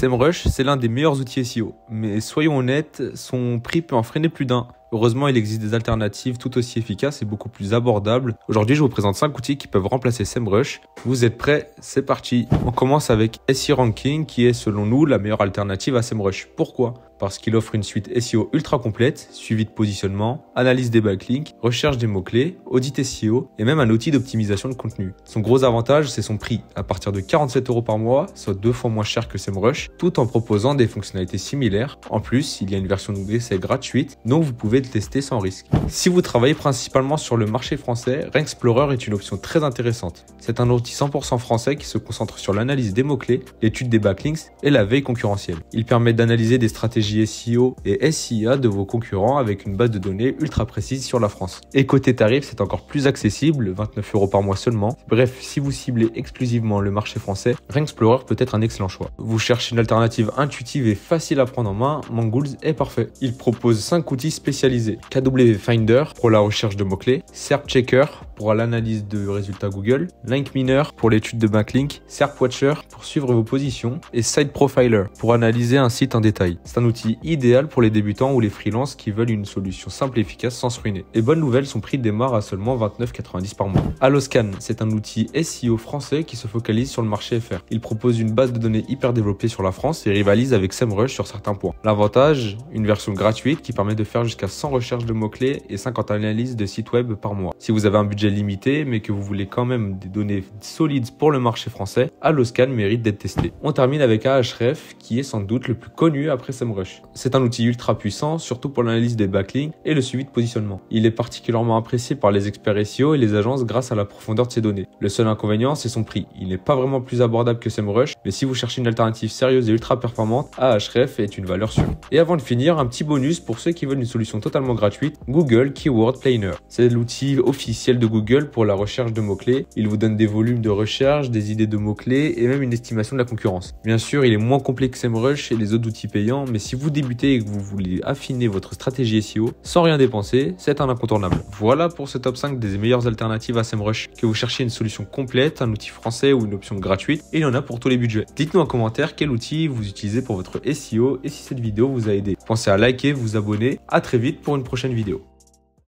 SEMrush, c'est l'un des meilleurs outils SEO, mais soyons honnêtes, son prix peut en freiner plus d'un. Heureusement, il existe des alternatives tout aussi efficaces et beaucoup plus abordables. Aujourd'hui, je vous présente 5 outils qui peuvent remplacer SEMrush. Vous êtes prêts? C'est parti. On commence avec SEO Ranking, qui est selon nous la meilleure alternative à SEMrush. Pourquoi? Parce qu'il offre une suite SEO ultra complète, suivi de positionnement, analyse des backlinks, recherche des mots-clés, audit SEO et même un outil d'optimisation de contenu. Son gros avantage, c'est son prix, à partir de 47 € par mois, soit 2 fois moins cher que SEMrush, tout en proposant des fonctionnalités similaires. En plus, il y a une version d'essai gratuite, donc vous pouvez le tester sans risque. Si vous travaillez principalement sur le marché français, Rank Explorer est une option très intéressante. C'est un outil 100% français qui se concentre sur l'analyse des mots-clés, l'étude des backlinks et la veille concurrentielle. Il permet d'analyser des stratégies SEO et SIA de vos concurrents avec une base de données ultra précise sur la France. Et côté tarif, c'est encore plus accessible, 29 € par mois seulement. Bref, si vous ciblez exclusivement le marché français, Rank Explorer peut être un excellent choix. Vous cherchez une alternative intuitive et facile à prendre en main, Mangools est parfait. Il propose 5 outils spécialisés. KW Finder pour la recherche de mots-clés, SERP Checker pour l'analyse de résultats Google, Link Miner pour l'étude de backlinks, SERP Watcher pour suivre vos positions et Site Profiler pour analyser un site en détail. C'est un outil idéal pour les débutants ou les freelances qui veulent une solution simple et efficace sans se ruiner. Et bonne nouvelle, son prix démarre à seulement 29,90 € par mois. Alloscan, c'est un outil SEO français qui se focalise sur le marché FR. Il propose une base de données hyper développée sur la France et rivalise avec SEMrush sur certains points. L'avantage, une version gratuite qui permet de faire jusqu'à 100 recherches de mots-clés et 50 analyses de sites web par mois. Si vous avez un budget limité mais que vous voulez quand même des données solides pour le marché français, Alloscan mérite d'être testé. On termine avec Ahref qui est sans doute le plus connu après SEMrush. C'est un outil ultra puissant, surtout pour l'analyse des backlinks et le suivi de positionnement. Il est particulièrement apprécié par les experts SEO et les agences grâce à la profondeur de ses données. Le seul inconvénient, c'est son prix. Il n'est pas vraiment plus abordable que SEMrush, mais si vous cherchez une alternative sérieuse et ultra performante, Ahref est une valeur sûre. Et avant de finir, un petit bonus pour ceux qui veulent une solution totalement gratuite, Google Keyword Planner. C'est l'outil officiel de Google pour la recherche de mots-clés. Il vous donne des volumes de recherche, des idées de mots-clés et même une estimation de la concurrence. Bien sûr, il est moins complet que SEMrush et les autres outils payants, mais si vous débutez et que vous voulez affiner votre stratégie SEO sans rien dépenser, c'est un incontournable. Voilà pour ce top 5 des meilleures alternatives à SEMrush. Que vous cherchiez une solution complète, un outil français ou une option gratuite, et il y en a pour tous les budgets. Dites-nous en commentaire quel outil vous utilisez pour votre SEO et si cette vidéo vous a aidé. Pensez à liker, vous abonner. À très vite pour une prochaine vidéo.